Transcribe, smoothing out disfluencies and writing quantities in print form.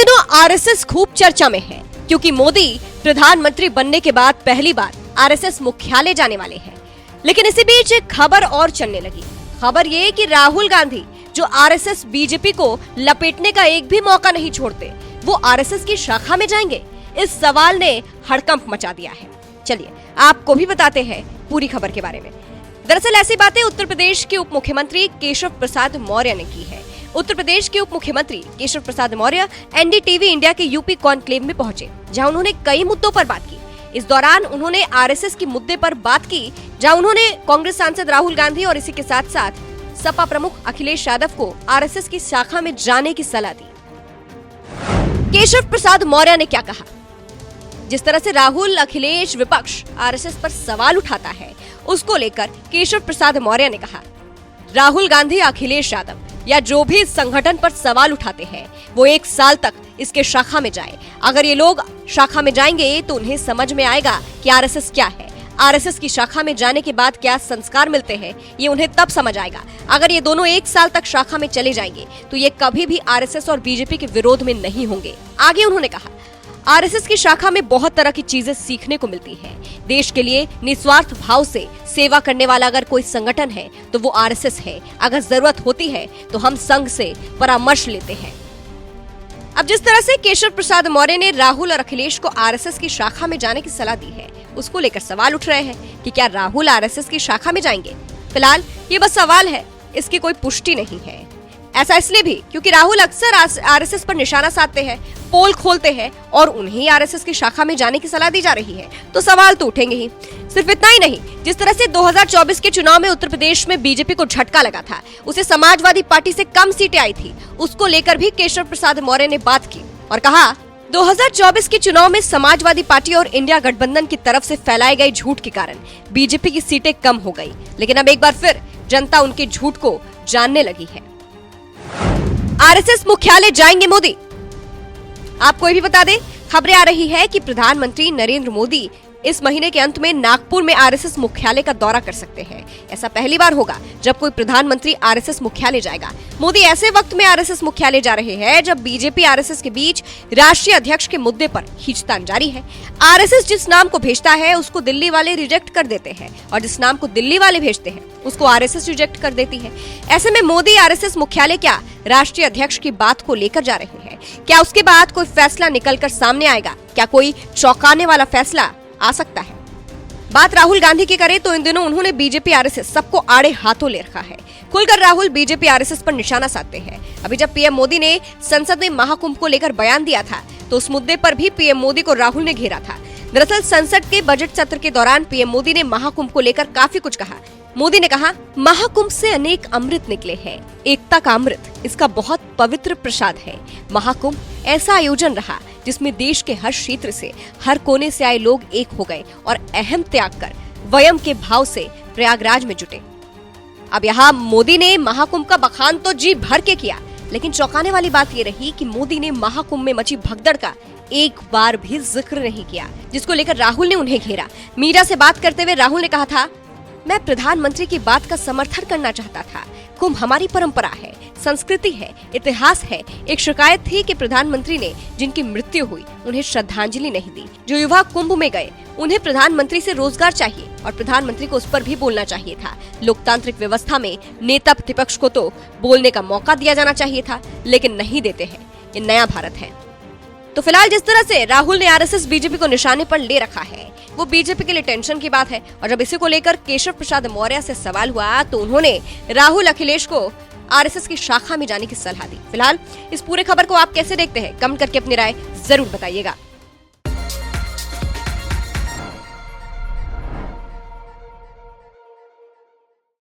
दिनों आरएसएस खूब चर्चा में है क्योंकि मोदी प्रधानमंत्री बनने के बाद पहली बार आरएसएस मुख्यालय जाने वाले हैं। लेकिन इसी बीच एक खबर और चलने लगी। खबर ये कि राहुल गांधी जो आरएसएस बीजेपी को लपेटने का एक भी मौका नहीं छोड़ते, वो आरएसएस की शाखा में जाएंगे। इस सवाल ने हड़कंप मचा दिया है। चलिए आपको भी बताते हैं पूरी खबर के बारे में। दरअसल ऐसी बातें उत्तर प्रदेश के उप मुख्यमंत्री केशव प्रसाद मौर्य ने की है। उत्तर प्रदेश के उप मुख्यमंत्री केशव प्रसाद मौर्य एनडीटीवी इंडिया के यूपी कॉन्क्लेव में पहुंचे, जहां उन्होंने कई मुद्दों पर बात की। इस दौरान उन्होंने आरएसएस के मुद्दे पर बात की, जहां उन्होंने कांग्रेस सांसद राहुल गांधी और इसी के साथ साथ सपा प्रमुख अखिलेश यादव को आरएसएस की शाखा में जाने की सलाह दी। केशव प्रसाद मौर्य ने क्या कहा? जिस तरह से राहुल अखिलेश विपक्ष आरएसएस पर सवाल उठाता है, उसको लेकर केशव प्रसाद मौर्य ने कहा, राहुल गांधी अखिलेश यादव या जो भी इस संगठन पर सवाल उठाते हैं वो 1 साल तक इसके शाखा में जाए। अगर ये लोग शाखा में जाएंगे तो उन्हें समझ में आएगा कि आरएसएस क्या है। आरएसएस की शाखा में जाने के बाद क्या संस्कार मिलते हैं ये उन्हें तब समझ आएगा। अगर ये दोनों 1 साल तक शाखा में चले जाएंगे तो ये कभी भी आरएसएस और बीजेपी के विरोध में नहीं होंगे। आगे उन्होंने कहा, आरएसएस की शाखा में बहुत तरह की चीजें सीखने को मिलती हैं। देश के लिए निस्वार्थ भाव से सेवा करने वाला अगर कोई संगठन है तो वो आरएसएस है। अगर जरूरत होती है तो हम संघ से परामर्श लेते हैं। अब जिस तरह से केशव प्रसाद मौर्य ने राहुल और अखिलेश को आरएसएस की शाखा में जाने की सलाह दी है, उसको लेकर सवाल उठ रहे हैं कि क्या राहुल आरएसएस की शाखा में जाएंगे। फिलहाल ये बस सवाल है, इसकी कोई पुष्टि नहीं है। ऐसा इसलिए भी क्योंकि राहुल अक्सर आरएसएस पर निशाना साधते हैं, पोल खोलते हैं और उन्हें आरएसएस की शाखा में जाने की सलाह दी जा रही है, तो सवाल तो उठेंगे ही। सिर्फ इतना ही नहीं, जिस तरह से 2024 के चुनाव में उत्तर प्रदेश में बीजेपी को झटका लगा था, उसे समाजवादी पार्टी से कम सीटें आई थी, उसको लेकर भी केशव प्रसाद मौर्य ने बात की और कहा 2024 के चुनाव में समाजवादी पार्टी और इंडिया गठबंधन की तरफ से फैलाए गए झूठ के कारण बीजेपी की सीटें कम हो गई। लेकिन अब एक बार फिर जनता उनके झूठ को जानने लगी है। आरएसएस मुख्यालय जाएंगे मोदी। आपको ये भी बता दें, खबरें आ रही है कि प्रधानमंत्री नरेंद्र मोदी इस महीने के अंत में नागपुर में आरएसएस मुख्यालय का दौरा कर सकते हैं। ऐसा पहली बार होगा जब कोई प्रधानमंत्री आरएसएस मुख्यालय जाएगा। मोदी ऐसे वक्त में आरएसएस मुख्यालय जा रहे हैं जब बीजेपी आरएसएस के बीच राष्ट्रीय अध्यक्ष के मुद्दे पर खींचतान जारी है। आरएसएस जिस नाम को भेजता है उसको दिल्ली वाले रिजेक्ट कर देते हैं और जिस नाम को दिल्ली वाले भेजते हैं उसको आरएसएस रिजेक्ट कर देती है। ऐसे में मोदी आरएसएस मुख्यालय क्या राष्ट्रीय अध्यक्ष की बात को लेकर जा रहे हैं? क्या उसके बाद कोई फैसला निकलकर सामने आएगा? क्या कोई चौंकाने वाला फैसला आ सकता है? बात राहुल गांधी की करें तो इन दिनों उन्होंने बीजेपी आरएसएस सबको आड़े हाथों ले रखा है। खुलकर राहुल बीजेपी आरएसएस पर निशाना साधते हैं। अभी जब पीएम मोदी ने संसद में महाकुंभ को लेकर बयान दिया था तो उस मुद्दे पर भी पीएम मोदी को राहुल ने घेरा था। दरअसल संसद के बजट सत्र के दौरान पीएम मोदी ने महाकुंभ को लेकर काफी कुछ कहा। मोदी ने कहा, महाकुंभ से अनेक अमृत निकले हैं, एकता का अमृत इसका बहुत पवित्र प्रसाद है। महाकुंभ ऐसा आयोजन रहा जिसमें देश के हर क्षेत्र से, हर कोने से आए लोग एक हो गए और अहम त्याग कर वयम के भाव से प्रयागराज में जुटे। अब यहाँ मोदी ने महाकुंभ का बखान तो जी भर के किया, लेकिन चौंकाने वाली बात ये रही कि मोदी ने महाकुंभ में मची भगदड़ का एक बार भी जिक्र नहीं किया, जिसको लेकर राहुल ने उन्हें घेरा। मीडिया से बात करते हुए राहुल ने कहा था, मैं प्रधानमंत्री की बात का समर्थन करना चाहता था। कुंभ हमारी परंपरा है, संस्कृति है, इतिहास है। एक शिकायत थी कि प्रधानमंत्री ने जिनकी मृत्यु हुई उन्हें श्रद्धांजलि नहीं दी। जो युवा कुंभ में गए उन्हें प्रधानमंत्री से रोजगार चाहिए और प्रधानमंत्री को उस पर भी बोलना चाहिए था। लोकतांत्रिक व्यवस्था में नेता प्रतिपक्ष को तो बोलने का मौका दिया जाना चाहिए था, लेकिन नहीं देते हैं। ये नया भारत है। तो फिलहाल जिस तरह से राहुल ने आरएसएस बीजेपी को निशाने पर ले रखा है वो बीजेपी के लिए टेंशन की बात है। और जब इसी को लेकर केशव प्रसाद मौर्य से सवाल हुआ तो उन्होंने राहुल अखिलेश को आरएसएस की शाखा में जाने की सलाह दी। फिलहाल इस पूरे खबर को आप कैसे देखते हैं? कमेंट करके अपनी राय जरूर बताइएगा।